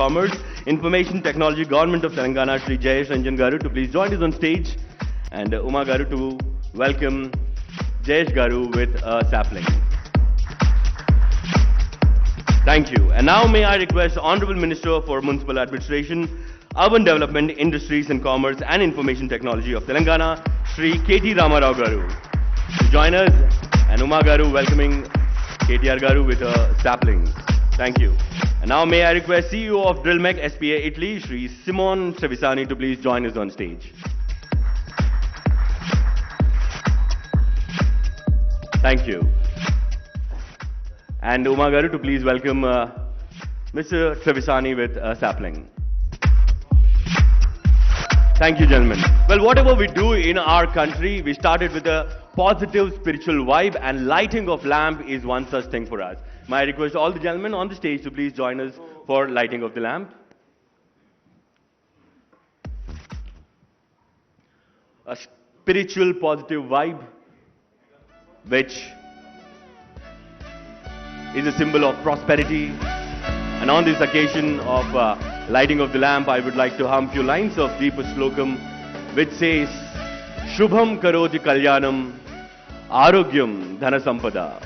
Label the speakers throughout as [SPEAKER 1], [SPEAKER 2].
[SPEAKER 1] Commerce, Information Technology, Government of Telangana, Shri Jayesh Ranjan Garu, to please join us on stage, and Uma Garu to welcome Jayesh Garu with a sapling. Thank you. And now may I request Honorable Minister for Municipal Administration, Urban Development, Industries and Commerce and Information Technology of Telangana, Shri KT Ramarao Garu, to join us, and Uma Garu welcoming KTR Garu with a sapling. Thank you. And now may I request CEO of Drillmec SpA Italy, Shri Simon Trevisani, to please join us on stage. Thank you. And Uma Garu to please welcome Mr. Trevisani with a sapling. Thank you, gentlemen. Well, whatever we do in our country, we started with a positive spiritual vibe, and lighting of lamp is one such thing for us. May I request all the gentlemen on the stage to please join us for lighting of the lamp. A spiritual positive vibe, which is a symbol of prosperity. And on this occasion of lighting of the lamp, I would like to hum few lines of Deepa Slokam, which says, Shubham karoti kalyanam, arogyam dhana sampada,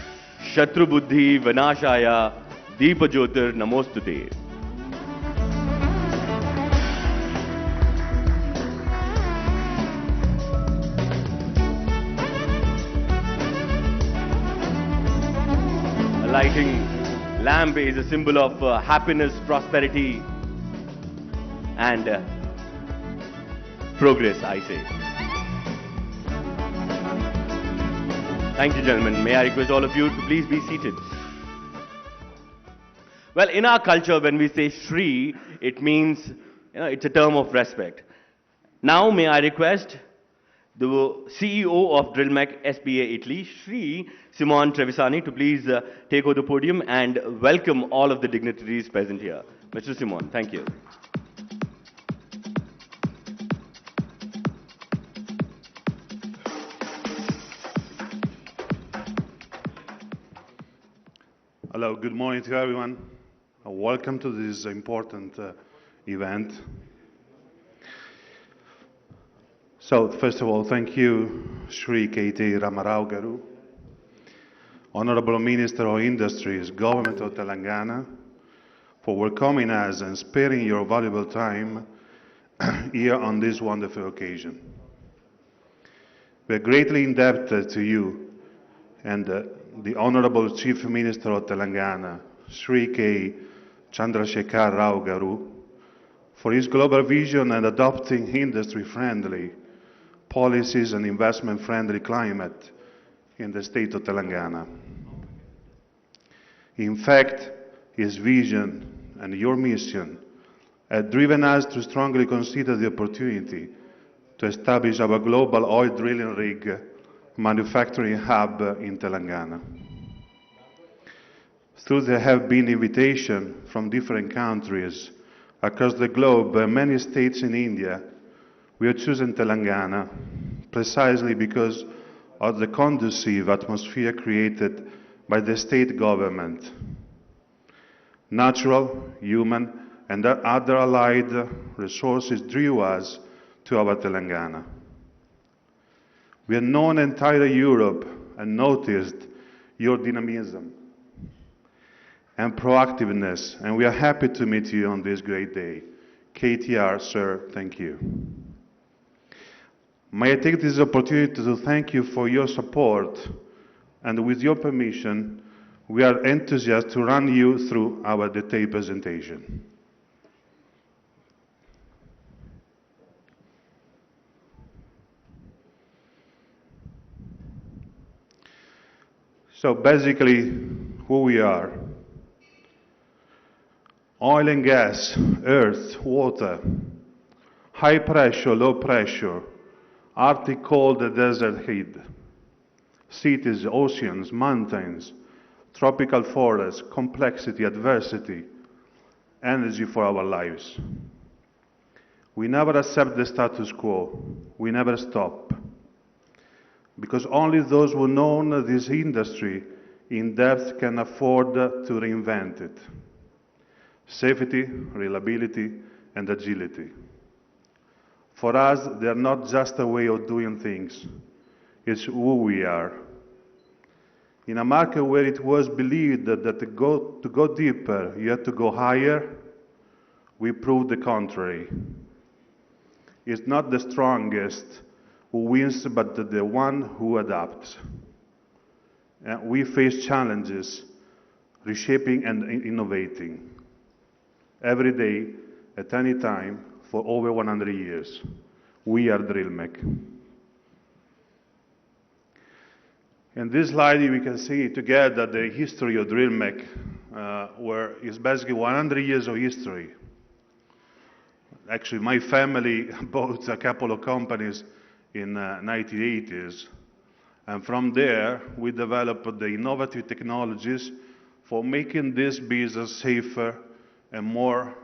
[SPEAKER 1] shatru buddhi vinashaya, Deepa jyotir namostute. Lighting lamp is a symbol of happiness, prosperity, and progress, I say. Thank you, gentlemen. May I request all of you to please be seated. Well, in our culture, when we say Shri, it means, it's a term of respect. Now, may I request the CEO of Drillmec SpA Italy, Shri Simon Trevisani, to please take over the podium and welcome all of the dignitaries present here. Mr. Simon, thank you.
[SPEAKER 2] Hello, good morning to everyone. Welcome to this important event. So, first of all, thank you, Shri KT Ramarao Garu, Honorable Minister of Industries, Government of Telangana, for welcoming us and sparing your valuable time here on this wonderful occasion. We are greatly indebted to you and the Honorable Chief Minister of Telangana, Shri K. Chandrasekhar Rao Garu, for his global vision and adopting industry-friendly policies and investment-friendly climate in the state of Telangana. In fact, his vision and your mission have driven us to strongly consider the opportunity to establish our global oil drilling rig manufacturing hub in Telangana. Through there have been invitations from different countries across the globe and many states in India. We have chosen Telangana precisely because of the conducive atmosphere created by the state government. Natural, human, and other allied resources drew us to our Telangana. We have known entire Europe and noticed your dynamism and proactiveness, and we are happy to meet you on this great day. KTR, sir, thank you. May I take this opportunity to thank you for your support, and with your permission, we are enthusiastic to run you through our detailed presentation. So basically, who we are. Oil and gas, earth, water, high pressure, low pressure, Arctic cold, desert heat, cities, oceans, mountains, tropical forests, complexity, adversity, energy for our lives. We never accept the status quo. We never stop. Because only those who know this industry in depth can afford to reinvent it. safety, reliability, and agility. For us, they are not just a way of doing things, it's who we are. In a market where it was believed that to go deeper, you have to go higher, we proved the contrary. It's not the strongest who wins, but the one who adapts. We face challenges, reshaping and innovating. Every day, at any time, for over 100 years. We are Drillmec. In this slide, we can see together the history of Drillmec, where it's basically 100 years of history. Actually, my family bought a couple of companies in 1980s, and from there, we developed the innovative technologies for making this business safer and more,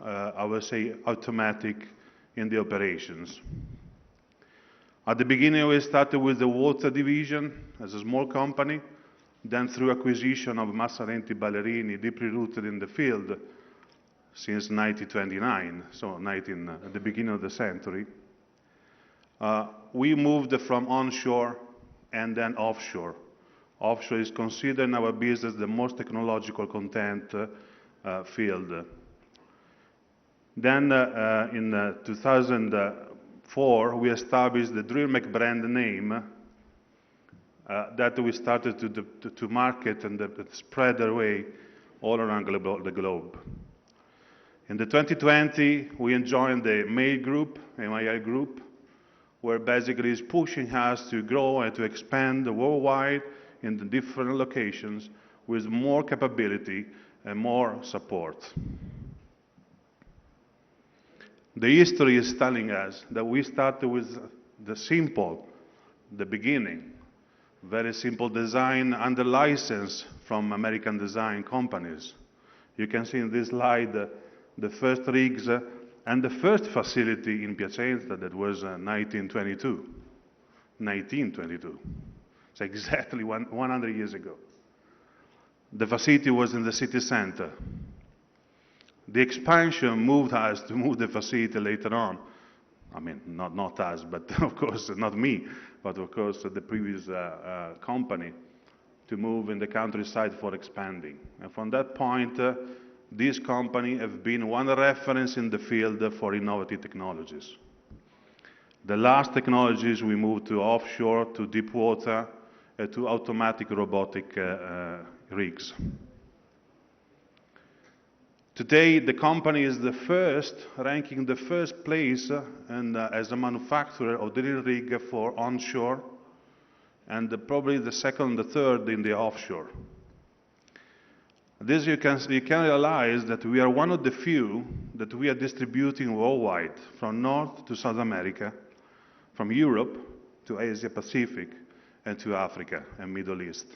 [SPEAKER 2] I would say, automatic in the operations. At the beginning, we started with the water division as a small company, then through acquisition of Masarenti Ballerini, deeply rooted in the field since 1929, so at the beginning of the century. We moved from onshore and then offshore. Offshore is considered in our business the most technological content field. Then in 2004, we established the Drillmec brand name that we started to market and spread away all around the globe. In the 2020, we joined the MAI group, where basically is pushing us to grow and to expand worldwide in the different locations with more capability and more support. The history is telling us that we started with the beginning, very simple design under license from American design companies. You can see in this slide the first rigs and the first facility in Piacenza that was 1922. 1922. It's exactly 100 years ago. The facility was in the city center. The expansion moved us to move the facility later on. I mean, not us, but of course, not me, but of course the previous company to move in the countryside for expanding. And from that point, this company has been one reference in the field for innovative technologies. The last technologies we moved to offshore, to deep water, to automatic robotic rigs. Today, the company is ranking the first place as a manufacturer of drill rig for onshore, and probably the second, the third in the offshore. This you can realize that we are one of the few that we are distributing worldwide, from North to South America, from Europe to Asia Pacific, and to Africa and Middle East.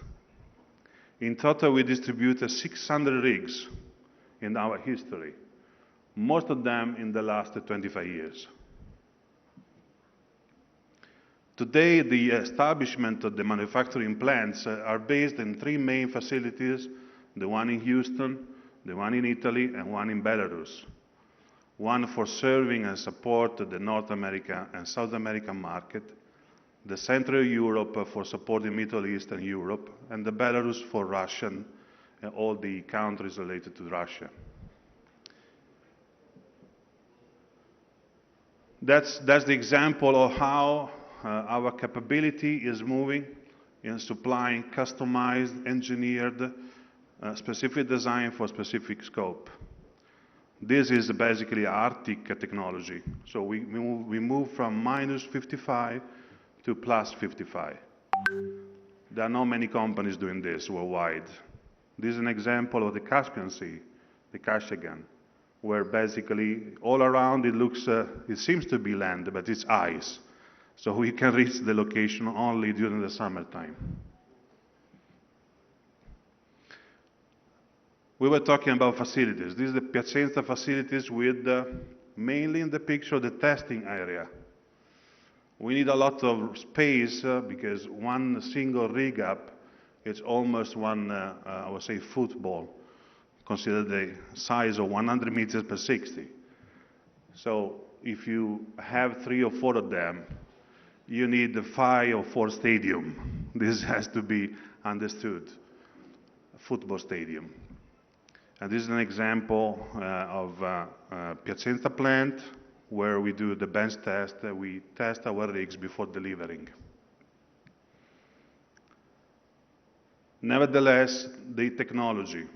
[SPEAKER 2] In total, we distributed 600 rigs in our history, most of them in the last 25 years. Today, the establishment of the manufacturing plants are based in 3 main facilities, the one in Houston, the one in Italy, and one in Belarus. One for serving and support the North America and South American market, the Central Europe for supporting Middle East and Europe, and the Belarus for Russian and all the countries related to Russia. That's the example of how our capability is moving in supplying customized, engineered, specific design for specific scope. This is basically Arctic technology. So we move from -55 to +55. There are not many companies doing this worldwide. This is an example of the Caspian Sea, the Kashagan, where basically all around it seems to be land, but it's ice. So we can reach the location only during the summertime. We were talking about facilities. These are the Piacenza facilities with mainly in the picture the testing area. We need a lot of space because one single rig up is almost one, I would say, football consider the size of 100 meters per 60. So if you have 3 or 4 of them, you need 5 or 4 stadium. This has to be understood, a football stadium. And this is an example of Piacenza plant, where we do the bench test. We test our rigs before delivering. Nevertheless, the technology.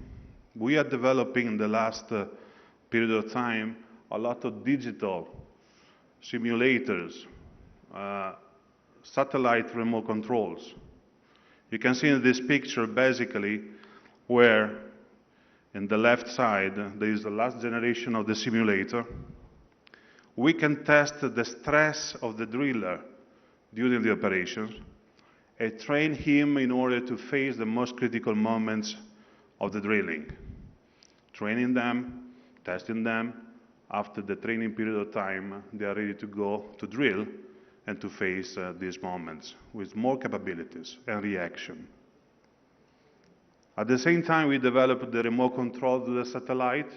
[SPEAKER 2] We are developing in the last period of time a lot of digital simulators, satellite remote controls. You can see in this picture basically where in the left side there is the last generation of the simulator. We can test the stress of the driller during the operations and train him in order to face the most critical moments of the drilling. Training them, testing them. After the training period of time, they are ready to go to drill and to face these moments with more capabilities and reaction. At the same time, we developed the remote control to the satellite.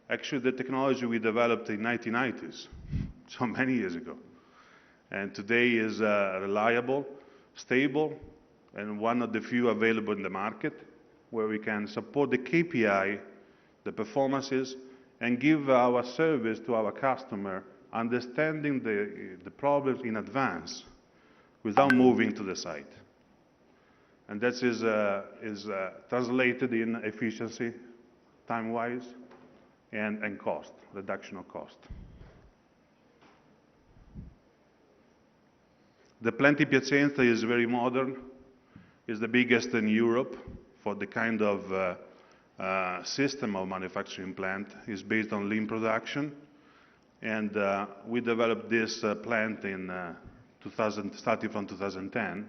[SPEAKER 2] Actually, the technology we developed in the 1990s, so many years ago. And today is reliable, stable, and one of the few available in the market, where we can support the KPI, the performances, and give our service to our customer, understanding the problems in advance without moving to the site. And that is translated in efficiency, time-wise, and cost, reduction of cost. The plant in Piacenza is very modern. It's the biggest in Europe for the kind of system of manufacturing plant. It's based on lean production. And we developed this plant in starting from 2010,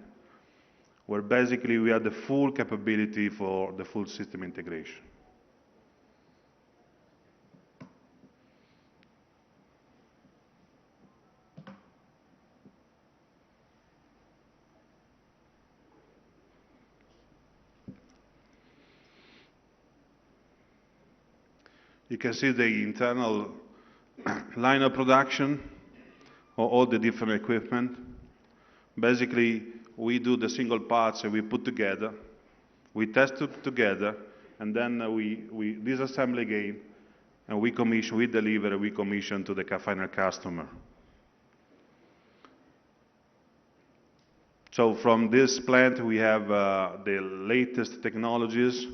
[SPEAKER 2] where basically we had the full capability for the full system integration. You can see the internal line of production of all the different equipment. Basically, we do the single parts and we put together, we test it together, and then we disassemble again, and we commission, we deliver, we commission to the final customer. So from this plant, we have the latest technologies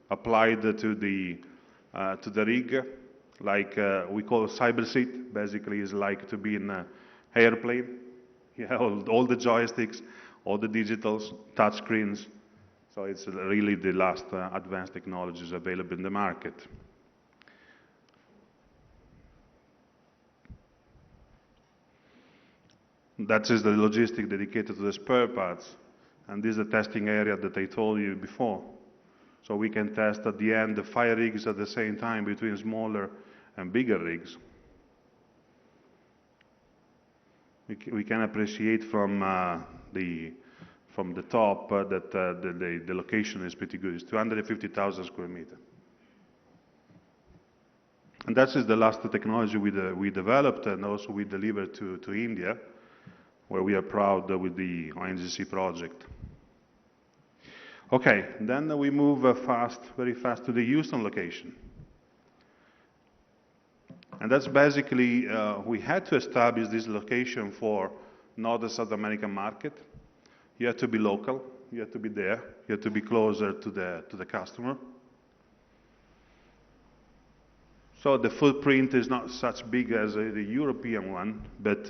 [SPEAKER 2] applied to the rig, like we call cyber seat. Basically, is like to be in an airplane. You have all the joysticks, all the digitals, touch screens. So it's really the last advanced technologies available in the market. That is the logistic dedicated to the spare parts. And this is the testing area that I told you before. So we can test at the end the 5 rigs at the same time between smaller and bigger rigs. We can appreciate from the top that the location is pretty good. It's 250,000 square meters. And that is the last technology we developed, and also we delivered to India, where we are proud with the ONGC project. Okay, then we move very fast to the Houston location. And that's basically, we had to establish this location for North and South American market. You have to be local, you have to be there, you have to be closer to the customer. So the footprint is not such big as the European one, but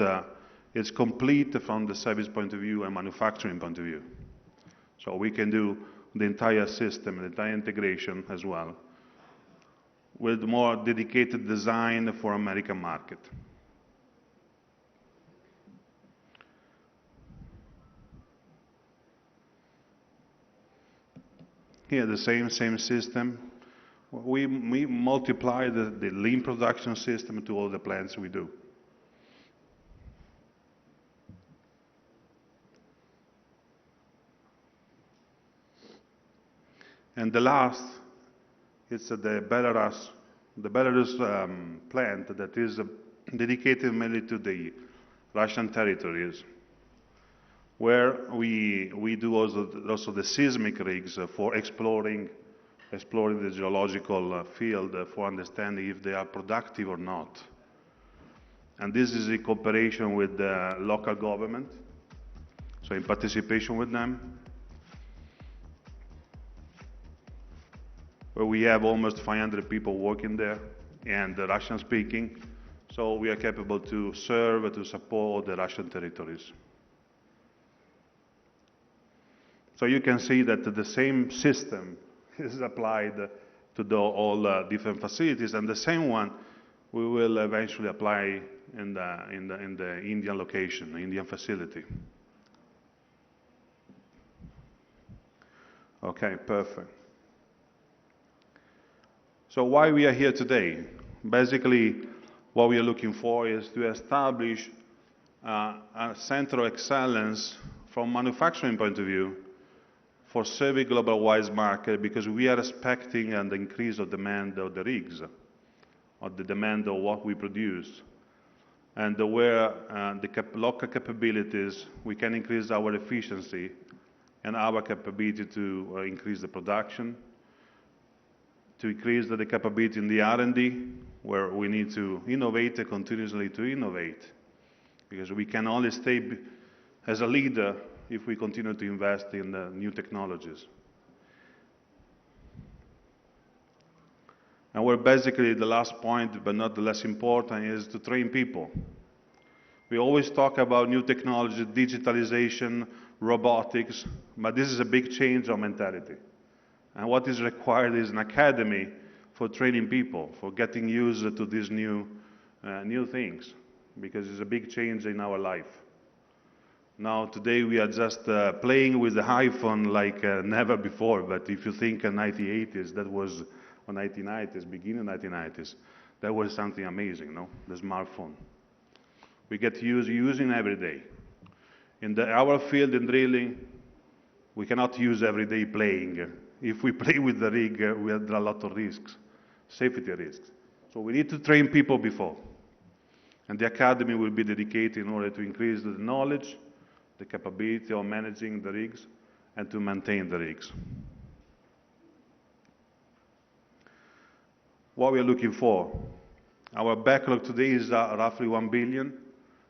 [SPEAKER 2] it's complete from the service point of view and manufacturing point of view. So we can do the entire system, the entire integration as well, with more dedicated design for American market. Here, the same system. We multiply the lean production system to all the plants we do. And the last It's the Belarus plant that is dedicated mainly to the Russian territories, where we do also the seismic rigs for exploring the geological field for understanding if they are productive or not. And this is in cooperation with the local government, so in participation with them, where we have almost 500 people working there and Russian speaking, so we are capable to serve, to support the Russian territories. So you can see that the same system is applied to all different facilities, and the same one we will eventually apply in the Indian location, the Indian facility. Okay, perfect. So why we are here today? Basically, what we are looking for is to establish a center of excellence from manufacturing point of view for serving global wise market, because we are expecting an increase of demand of the rigs, of the demand of what we produce. And where the local capabilities, we can increase our efficiency and our capability to increase the production, to increase the capability in the R&D, where we need to innovate continuously to innovate, because we can only stay as a leader if we continue to invest in new technologies. And we're basically, the last point, but not the less important, is to train people. We always talk about new technology, digitalization, robotics, but this is a big change of mentality. And what is required is an academy for training people, for getting used to these new things, because it's a big change in our life. Now, today we are just playing with the iPhone like never before, but if you think in 1980s, that was, or 1990s, beginning 1990s, that was something amazing, no? The smartphone. We get using every day. In our field in drilling, we cannot use every day playing. If we play with the rig, we have a lot of risks, safety risks. So we need to train people before. And the academy will be dedicated in order to increase the knowledge, the capability of managing the rigs, and to maintain the rigs. What we are looking for? Our backlog today is roughly 1 billion,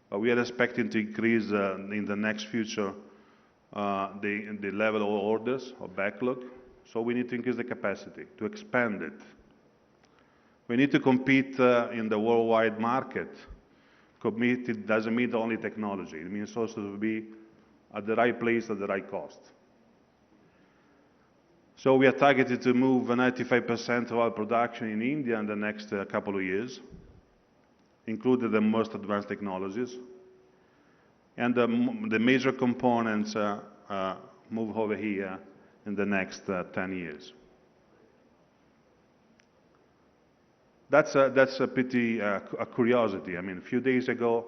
[SPEAKER 2] but we are expecting to increase in the next future the level of orders or backlog. So we need to increase the capacity, to expand it. We need to compete in the worldwide market. It doesn't mean only technology. It means also to be at the right place at the right cost. So we are targeted to move 95% of our production in India in the next couple of years, including the most advanced technologies. And the major components move over here in the next 10 years. That's a pretty a curiosity. I mean, a few days ago,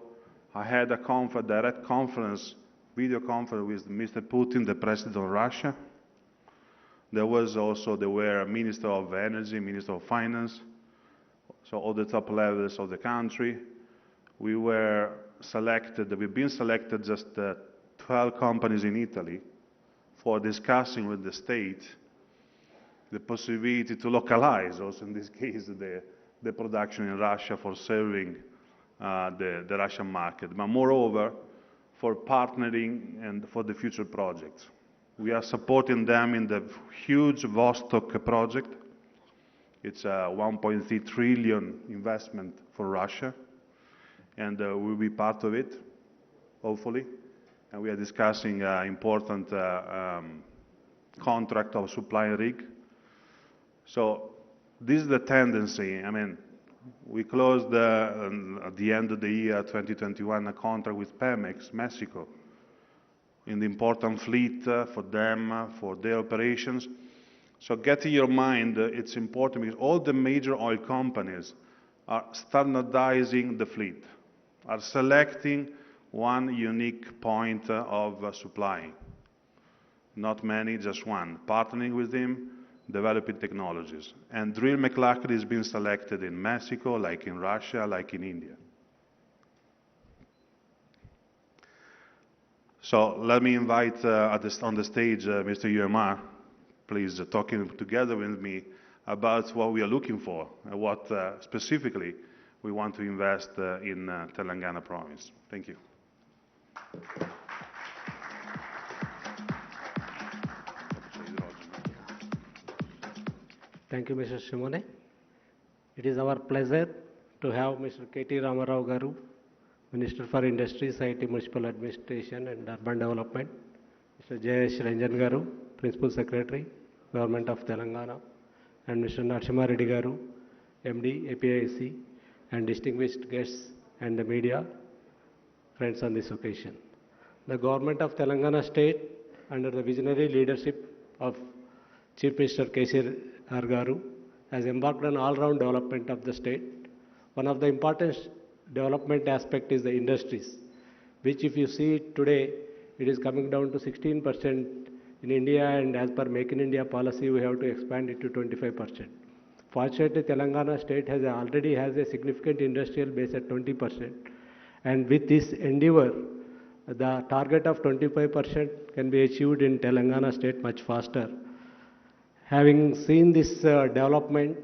[SPEAKER 2] I had a direct conference, video conference with Mr. Putin, the president of Russia. There were Minister of Energy, Minister of Finance, so all the top levels of the country. We've been selected just 12 companies in Italy for discussing with the state the possibility to localize, also in this case, the production in Russia for serving the Russian market, but moreover, for partnering and for the future projects. We are supporting them in the huge Vostok project. It's a 1.3 trillion investment for Russia, and we'll be part of it, hopefully. And we are discussing important contract of supply rig. So this is the tendency. I mean, we closed at the end of the year 2021 a contract with Pemex, Mexico, in the important fleet for them, for their operations. So get in your mind, it's important because all the major oil companies are standardizing the fleet, are selecting one unique point of supply. Not many, just one. Partnering with them, developing technologies. And Drillmec luckily has been selected in Mexico, like in Russia, like in India. So let me invite on the stage Mr. UMR, please, talking together with me about what we are looking for and what specifically we want to invest in Telangana province. Thank you.
[SPEAKER 3] Thank you, Mr. Simone. It is our pleasure to have Mr. KT Ramarao Garu, Minister for Industries, IT, Municipal Administration and Urban Development, Mr. Jayesh Ranjan Garu, Principal Secretary, Government of Telangana, and Mr. Narasimha Reddy Garu, MD, APIC, and distinguished guests and the media, friends on this occasion. The Government of Telangana State, under the visionary leadership of Chief Minister KTR Garu, has embarked on all-round development of the state. One of the important development aspect is the industries, which if you see today, it is coming down to 16% in India, and as per Make in India policy, we have to expand it to 25%. Fortunately, Telangana state already has a significant industrial base at 20%. And with this endeavor, the target of 25% can be achieved in Telangana state much faster. Having seen this development,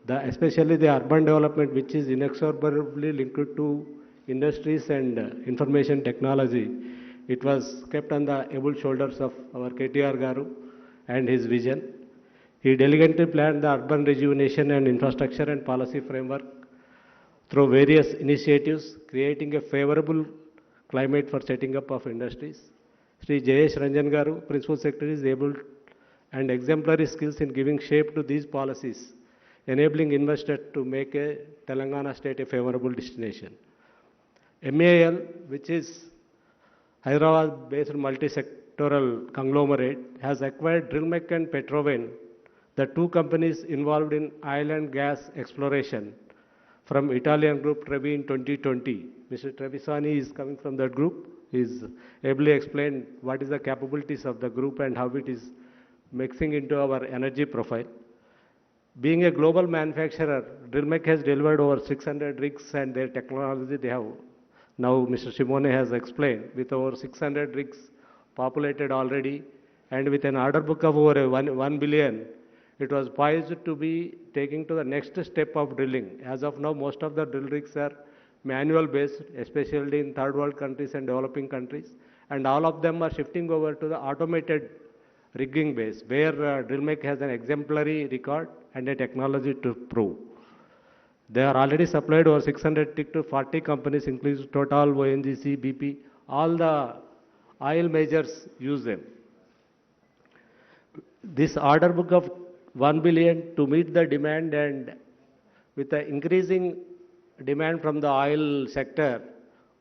[SPEAKER 3] especially the urban development, which is inexorably linked to industries and information technology, it was kept on the able shoulders of our KTR Garu and his vision. He diligently planned the urban rejuvenation and infrastructure and policy framework through various initiatives, creating a favorable climate for setting up of industries. Sri Jayesh Ranjan Garu, Principal Secretary, is able and exemplary skills in giving shape to these policies, enabling investors to make a Telangana state a favorable destination. MAL, which is Hyderabad-based multi-sectoral conglomerate, has acquired Drillmec and Petroven, the two companies involved in oil and gas exploration, from Italian group Trevi in 2020. Mr. Trevisani is coming from that group. He is ably explained what is the capabilities of the group and how it is mixing into our energy profile. Being a global manufacturer, Drillmec has delivered over 600 rigs, and their technology they have. Now Mr. Simone has explained, with over 600 rigs populated already, and with an order book of over 1 billion, it was poised to be taking to the next step of drilling. As of now, most of the drill rigs are manual based, especially in third world countries and developing countries, and all of them are shifting over to the automated rigging base, where Drillmec has an exemplary record and a technology to prove. They are already supplied over 600 to 40 companies, including Total, ONGC, BP, all the oil majors use them. This order book of 1 billion to meet the demand, and with the increasing demand from the oil sector,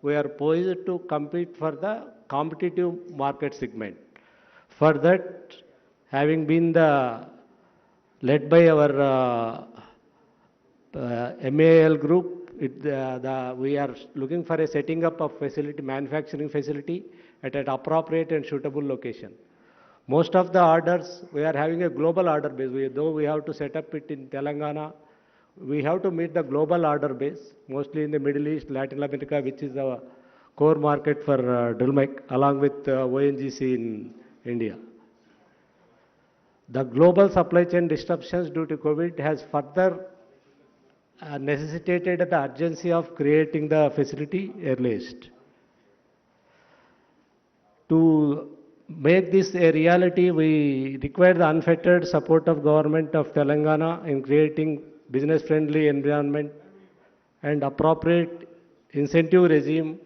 [SPEAKER 3] we are poised to compete for the competitive market segment. For that, having been led by our MAL group, we are looking for a setting up of manufacturing facility at an appropriate and suitable location. Most of the orders, we are having a global order base. Though we have to set up it in Telangana, we have to meet the global order base, mostly in the Middle East, Latin America, which is our core market for Drillmec, along with ONGC in India. The global supply chain disruptions due to COVID has further necessitated the urgency of creating the facility earliest. To make this a reality, we require the unfettered support of Government of Telangana in creating business-friendly environment and appropriate incentive regime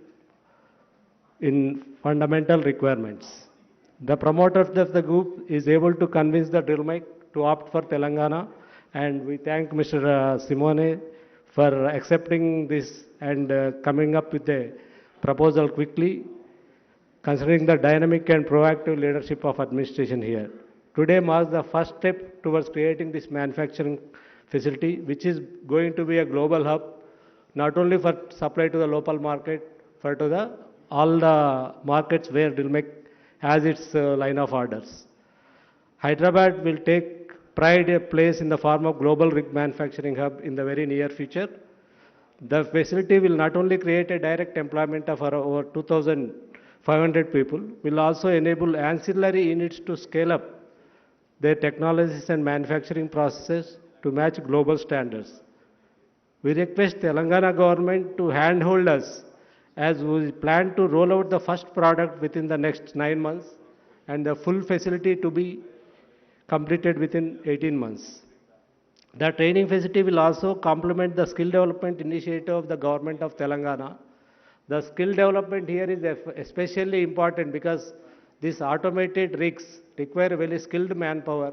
[SPEAKER 3] in fundamental requirements. The promoter of the group is able to convince the Drillmec to opt for Telangana, and we thank Mr. Simone for accepting this and coming up with a proposal quickly, considering the dynamic and proactive leadership of administration here. Today marks the first step towards creating this manufacturing facility, which is going to be a global hub, not only for supply to the local market, but to all the markets where Drillmec has its line of orders. Hyderabad will take pride a place in the form of global rig manufacturing hub in the very near future. The facility will not only create a direct employment of over 2,500 people, will also enable ancillary units to scale up their technologies and manufacturing processes to match global standards. We request Telangana government to handhold us as we plan to roll out the first product within the next 9 months and the full facility to be completed within 18 months. The training facility will also complement the skill development initiative of the government of Telangana. The skill development here is especially important because these automated rigs require very skilled manpower.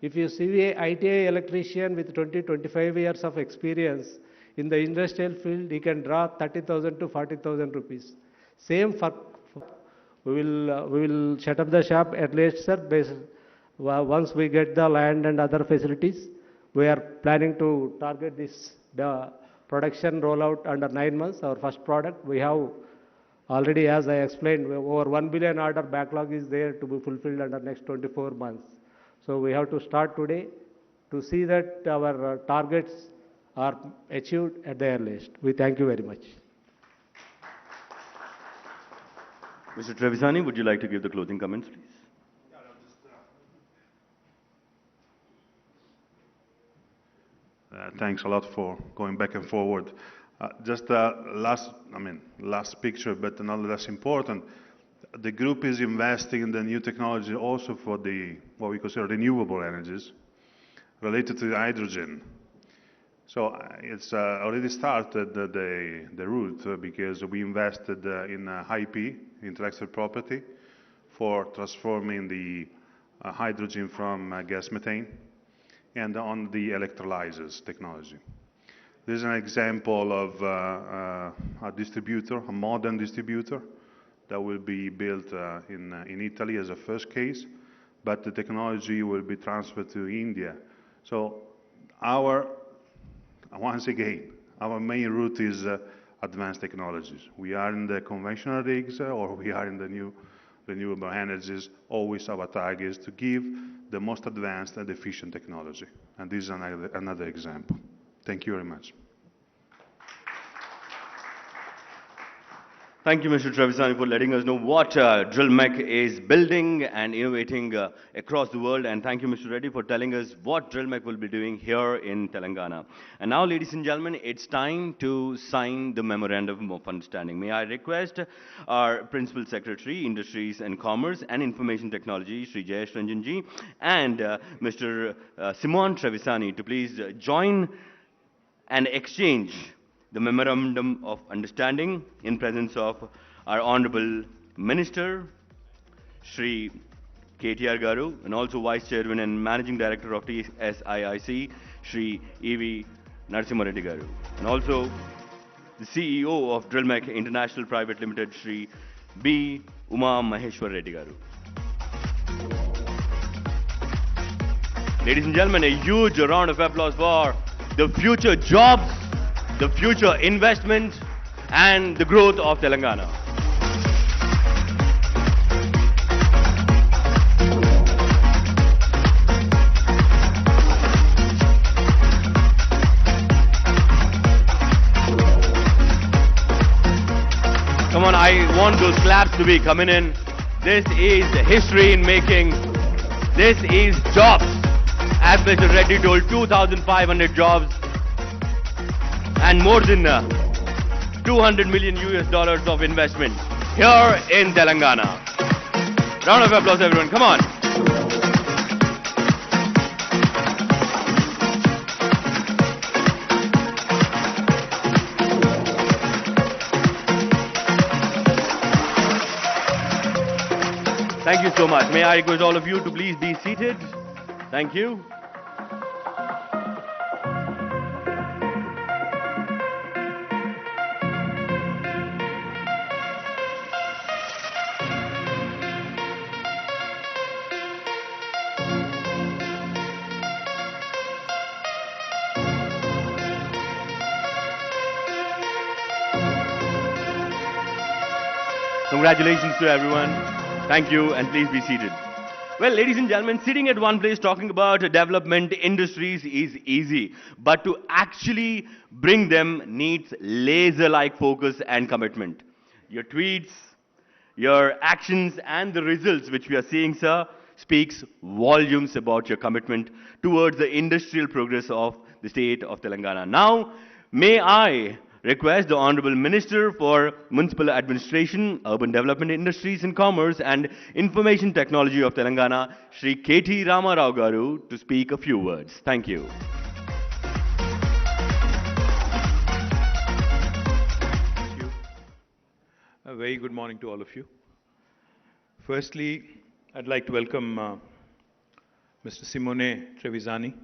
[SPEAKER 3] If you see a ITI electrician with 20-25 years of experience in the industrial field, he can draw 30,000 to 40,000 rupees. Same for we will set up the shop at least, sir. Once we get the land and other facilities, we are planning to target this the production rollout under 9 months. Our first product, we have already, as I explained, over 1 billion order backlog is there to be fulfilled under next 24 months. So we have to start today to see that our targets are achieved at the earliest. We thank you very much.
[SPEAKER 1] Mr. Trevisani, would you like to give the closing comments, please?
[SPEAKER 2] Thanks a lot for going back and forward. Just last picture, but not less important. The group is investing in the new technology also for the what we consider renewable energies related to hydrogen. So it's already started the route because we invested in IP, intellectual property, for transforming the hydrogen from gas methane, and on the electrolyzers technology. This is an example of a distributor, a modern distributor, that will be built in Italy as a first case, but the technology will be transferred to India. So once again, our main route is advanced technologies. We are in the conventional rigs or we are in the new renewable energies. Always our target is to give the most advanced and efficient technology. And this is another example. Thank you very much.
[SPEAKER 1] Thank you, Mr. Trevisani, for letting us know what Drillmec is building and innovating across the world. And thank you, Mr. Reddy, for telling us what Drillmec will be doing here in Telangana. And now, ladies and gentlemen, it's time to sign the Memorandum of Understanding. May I request our Principal Secretary, Industries and Commerce and Information Technology, Sri Jayesh Ranjanji, and Mr. Simon Trevisani to please join and exchange the Memorandum of Understanding in presence of our Honorable Minister, Shri KTR Garu, and also Vice Chairman and Managing Director of TSIIC, Shri E.V. Narasimha Reddy Garu, and also the CEO of Drillmec International Private Limited, Shri B. Uma Maheshwar Reddy Garu. Ladies and gentlemen, a huge round of applause for the future jobs, the future investment, and the growth of Telangana. Come on, I want those claps to be coming in. This is history in making. This is jobs. As Mr. Reddy told, 2,500 jobs and more than 200 million US dollars of investment here in Telangana. Round of applause, everyone. Come on. Thank you so much. May I request all of you to please be seated. Thank you. Congratulations to everyone. Thank you, and please be seated. Well, ladies and gentlemen, sitting at one place talking about development industries is easy, but to actually bring them needs laser-like focus and commitment. Your tweets, your actions, and the results which we are seeing, sir, speaks volumes about your commitment towards the industrial progress of the state of Telangana. Now, may I request the Honorable Minister for Municipal Administration, Urban Development, Industries and Commerce and Information Technology of Telangana, Shri KT Ramarao Garu, to speak a few words. Thank you.
[SPEAKER 4] Thank you. A very good morning to all of you. Firstly, I'd like to welcome Mr. Simone Trevisani,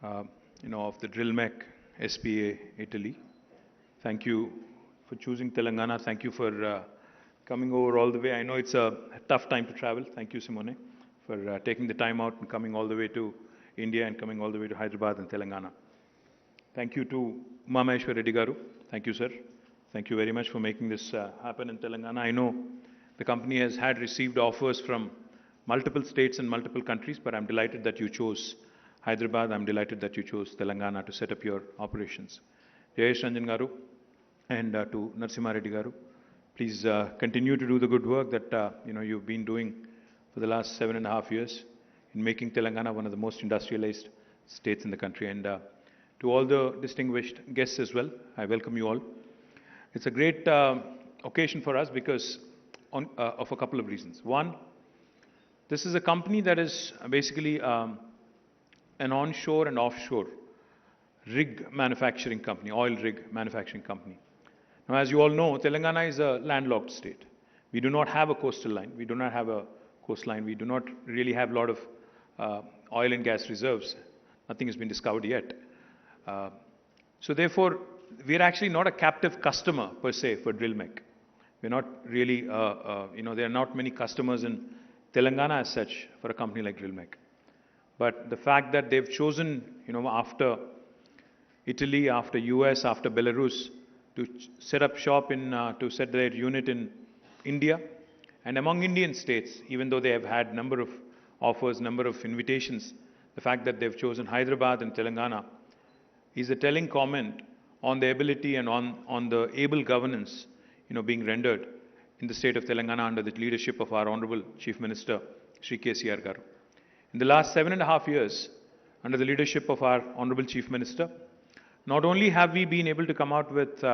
[SPEAKER 4] of the Drillmec SpA Italy. Thank you for choosing Telangana. Thank you for coming over all the way. I know it's a tough time to travel. Thank you, Simone, for taking the time out and coming all the way to India and coming all the way to Hyderabad and Telangana. Thank you to Umameshwar Reddy Garu. Thank you, sir. Thank you very much for making this happen in Telangana. I know the company has received offers from multiple states and multiple countries, but I'm delighted that you chose Hyderabad. I'm delighted that you chose Telangana to set up your operations. Jayesh Ranjan Garu and to Narasimha Reddy Garu, please continue to do the good work that you've been doing for the last 7.5 years in making Telangana one of the most industrialized states in the country. And to all the distinguished guests as well, I welcome you all. It's a great occasion for us because of a couple of reasons. One, this is a company that is basically an onshore and offshore rig manufacturing company, oil rig manufacturing company. Now, as you all know, Telangana is a landlocked state. We do not have a coastal line. We do not have a coastline. We do not really have a lot of oil and gas reserves. Nothing has been discovered yet. So therefore, we are actually not a captive customer per se for Drillmec. We're not really, there are not many customers in Telangana as such for a company like Drillmec. But the fact that they've chosen, after Italy, after US, after Belarus, to set up shop to set their unit in India, and among Indian states, even though they have had number of offers, number of invitations, the fact that they've chosen Hyderabad and Telangana is a telling comment on the ability and on the able governance, being rendered in the state of Telangana under the leadership of our Honorable Chief Minister, Shri KTR Garu. In the last 7.5 years, under the leadership of our Honorable Chief Minister, not only have we been able to come out with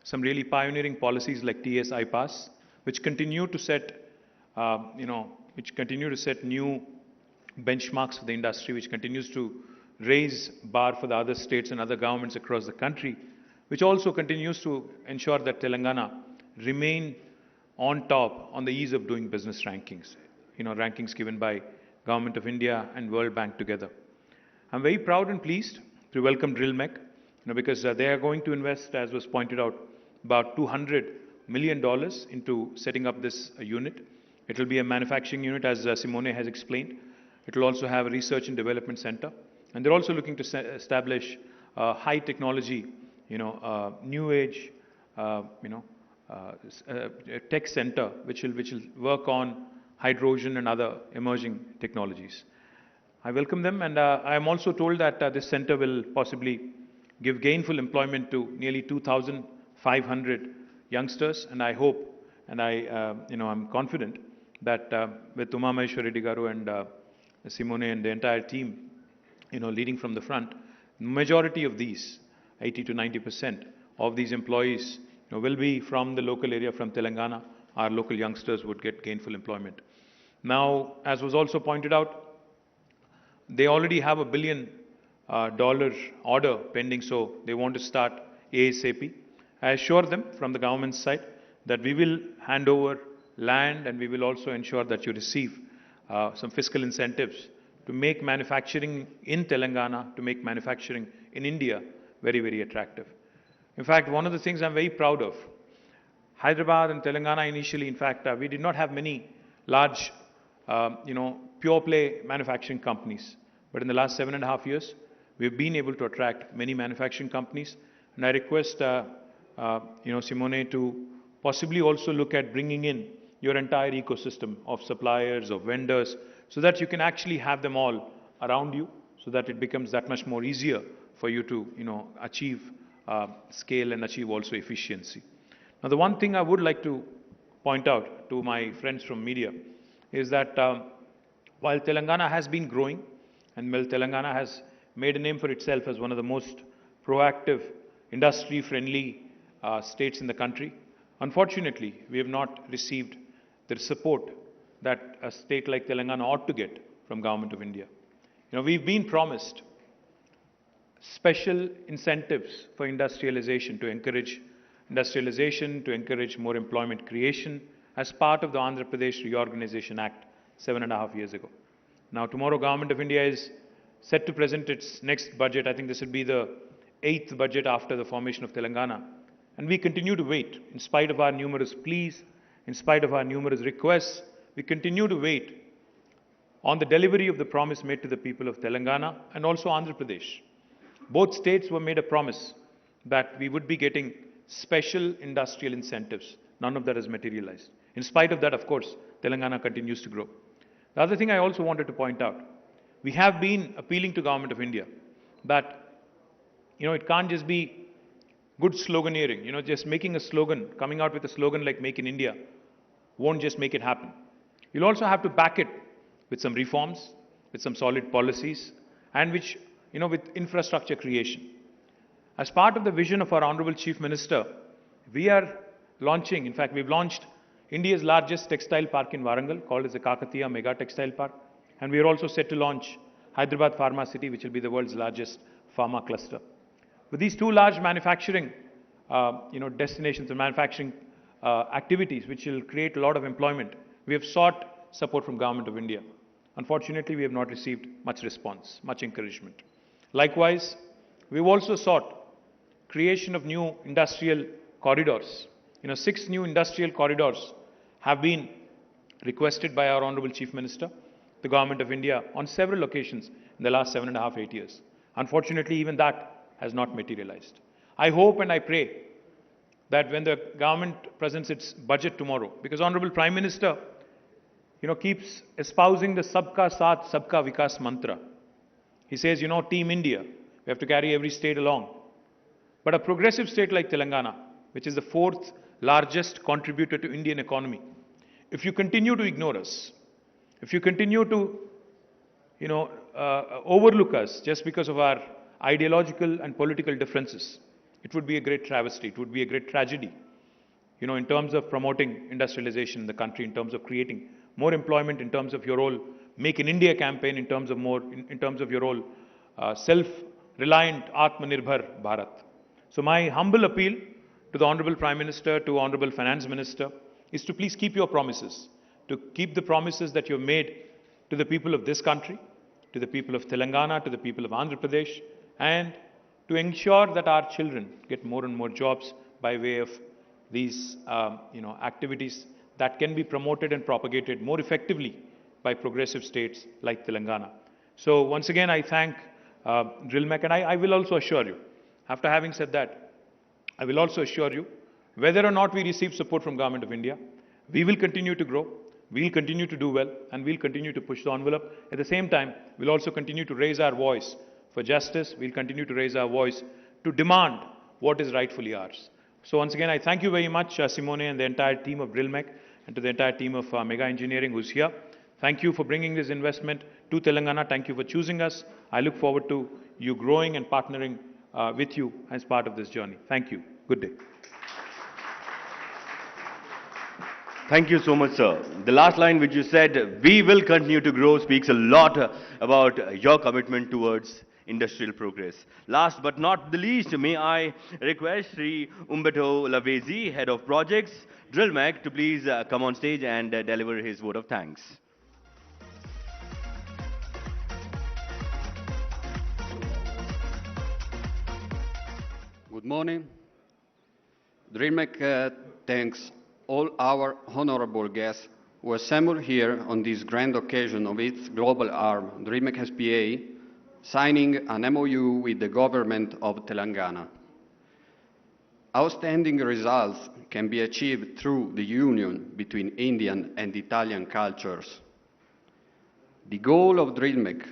[SPEAKER 4] some really pioneering policies like TS iPass, which continue to set, new benchmarks for the industry, which continues to raise bar for the other states and other governments across the country, which also continues to ensure that Telangana remain on top on the ease of doing business rankings, rankings given by Government of India and World Bank together. I'm very proud and pleased to welcome Drillmec, because they are going to invest, as was pointed out, about $200 million into setting up this unit. It will be a manufacturing unit, as Simone has explained. It will also have a research and development center. And they're also looking to establish a high technology, new age, tech center, which will work on hydrogen and other emerging technologies. I welcome them, and I am also told that this center will possibly give gainful employment to nearly 2,500 youngsters, and I hope, and I'm confident that with Umameshwar Reddy Garu and Simone and the entire team, leading from the front, majority of these, 80 to 90% of these employees, will be from the local area, from Telangana. Our local youngsters would get gainful employment. Now, as was also pointed out, they already have $1 billion order pending, so they want to start ASAP. I assure them from the government side that we will hand over land, and we will also ensure that you receive some fiscal incentives to make manufacturing in Telangana, to make manufacturing in India very, very attractive. In fact, one of the things I'm very proud of, Hyderabad and Telangana initially, in fact, we did not have many large, pure play manufacturing companies. But in the last 7.5 years, we've been able to attract many manufacturing companies. And I request, Simone, to possibly also look at bringing in your entire ecosystem of suppliers, of vendors, so that you can actually have them all around you, so that it becomes that much more easier for you to, achieve scale and achieve also efficiency. Now, the one thing I would like to point out to my friends from media is that while Telangana has been growing, and while Telangana has made a name for itself as one of the most proactive, industry-friendly states in the country, unfortunately, we have not received the support that a state like Telangana ought to get from Government of India. We've been promised special incentives for industrialization, to encourage industrialization, to encourage more employment creation as part of the Andhra Pradesh Reorganization Act 7.5 years ago. Now, tomorrow Government of India is set to present its next budget. I think this will be the 8th budget after the formation of Telangana. And we continue to wait. In spite of our numerous pleas, in spite of our numerous requests, we continue to wait on the delivery of the promise made to the people of Telangana and also Andhra Pradesh. Both states were made a promise that we would be getting special industrial incentives. None of that has materialized. In spite of that, of course, Telangana continues to grow. The other thing I also wanted to point out, we have been appealing to Government of India that, it can't just be good sloganeering, just making a slogan, coming out with a slogan like Make in India won't just make it happen. You'll also have to back it with some reforms, with some solid policies, and with infrastructure creation. As part of the vision of our Honorable Chief Minister, we are launching, in fact, we've launched India's largest textile park in Warangal, called as the Kakatiya Mega Textile Park. And we are also set to launch Hyderabad Pharma City, which will be the world's largest pharma cluster. With these two large manufacturing, destinations and manufacturing activities, which will create a lot of employment, we have sought support from Government of India. Unfortunately, we have not received much response, much encouragement. Likewise, we've also sought creation of new industrial corridors. 6 new industrial corridors have been requested by our Honorable Chief Minister, the Government of India, on several occasions in the last 7.5, 8 years. Unfortunately, even that has not materialized. I hope and I pray that when the government presents its budget tomorrow, because Honorable Prime Minister, keeps espousing the Sabka Saath, Sabka Vikas mantra. He says, Team India, we have to carry every state along. But a progressive state like Telangana, which is the 4th largest contributor to Indian economy, if you continue to ignore us, if you continue to, overlook us just because of our ideological and political differences, it would be a great travesty, it would be a great tragedy, in terms of promoting industrialization in the country, in terms of creating more employment, in terms of your whole Make in India campaign, in terms of your whole self-reliant Atmanirbhar Bharat. So my humble appeal to the Honorable Prime Minister, to Honorable Finance Minister, is to please keep your promises, to keep the promises that you have made to the people of this country, to the people of Telangana, to the people of Andhra Pradesh, and to ensure that our children get more and more jobs by way of these activities that can be promoted and propagated more effectively by progressive states like Telangana. So once again, I thank Drillmec, and I will also assure you, after having said that, I will also assure you, whether or not we receive support from Government of India, we will continue to grow, we will continue to do well, and we'll continue to push the envelope. At the same time, we'll also continue to raise our voice for justice. We'll continue to raise our voice to demand what is rightfully ours. So once again, I thank you very much, Simone and the entire team of Drillmec, and to the entire team of Mega Engineering who's here. Thank you for bringing this investment to Telangana. Thank you for choosing us. I look forward to you growing and partnering with you as part of this journey. Thank you. Good day.
[SPEAKER 1] Thank you so much, sir. The last line which you said, we will continue to grow, speaks a lot about your commitment towards industrial progress. Last but not the least, may I request Sri Umberto Lavesi, Head of Projects, Drillmec, to please come on stage and deliver his vote of thanks.
[SPEAKER 5] Good morning. Drillmec thanks all our honorable guests who assembled here on this grand occasion of its global arm, Drillmec SpA, signing an MoU with the government of Telangana. outstanding results can be achieved through the union between Indian and Italian cultures. The goal of Drillmec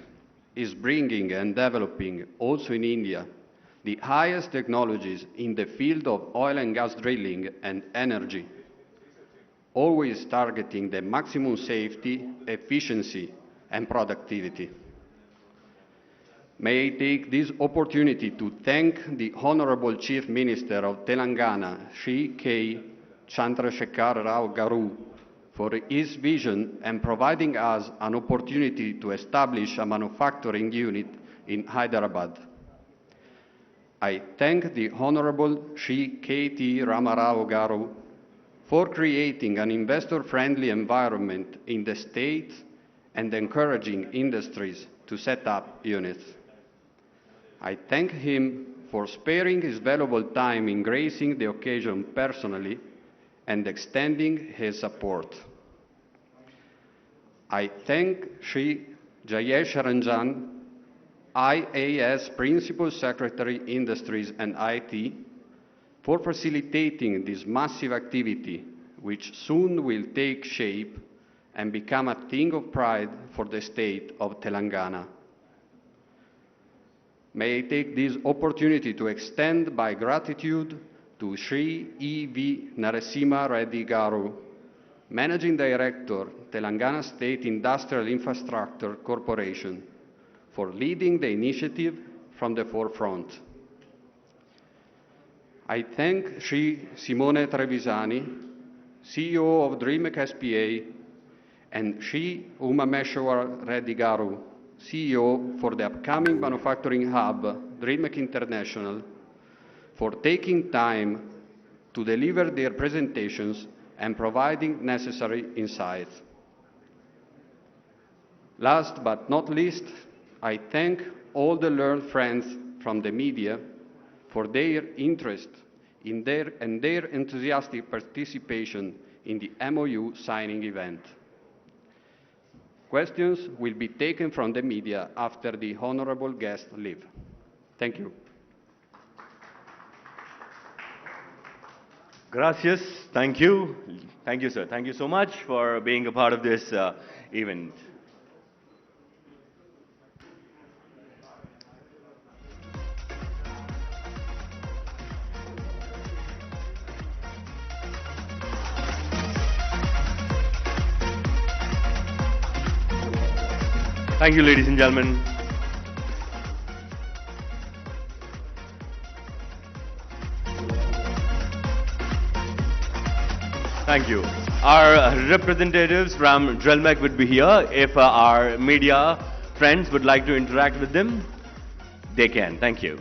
[SPEAKER 5] is bringing and developing, also in India, the highest technologies in the field of oil and gas drilling and energy, always targeting the maximum safety, efficiency, and productivity. May I take this opportunity to thank the Honorable Chief Minister of Telangana, Shri K. Chandrasekhar Rao Garu, for his vision and providing us an opportunity to establish a manufacturing unit in Hyderabad. I thank the Honorable Shri K.T. Ramarao Garu for creating an investor-friendly environment in the state and encouraging industries to set up units. I thank him for sparing his valuable time in gracing the occasion personally and extending his support. I thank Shri Jayesh Ranjan, IAS Principal Secretary Industries and IT, for facilitating this massive activity, which soon will take shape and become a thing of pride for the state of Telangana. May I take this opportunity to extend my gratitude to Shri E.V. Narasimha Reddy Garu, Managing Director, Telangana State Industrial Infrastructure Corporation, for leading the initiative from the forefront. I thank Shri Simone Trevisani, CEO of Drillmec SpA, and Shri Umameshwar Reddy Garu, CEO for the upcoming manufacturing hub, Drillmec International, for taking time to deliver their presentations and providing necessary insights. Last but not least, I thank all the learned friends from the media for their interest in their enthusiastic participation in the MoU signing event. Questions will be taken from the media after the honorable guests leave. Thank you.
[SPEAKER 1] Gracias. Thank you. Thank you, sir. Thank you so much for being a part of this event. Thank you, ladies and gentlemen. Thank you. Our representatives from Drillmec would be here. If our media friends would like to interact with them, they can. Thank you.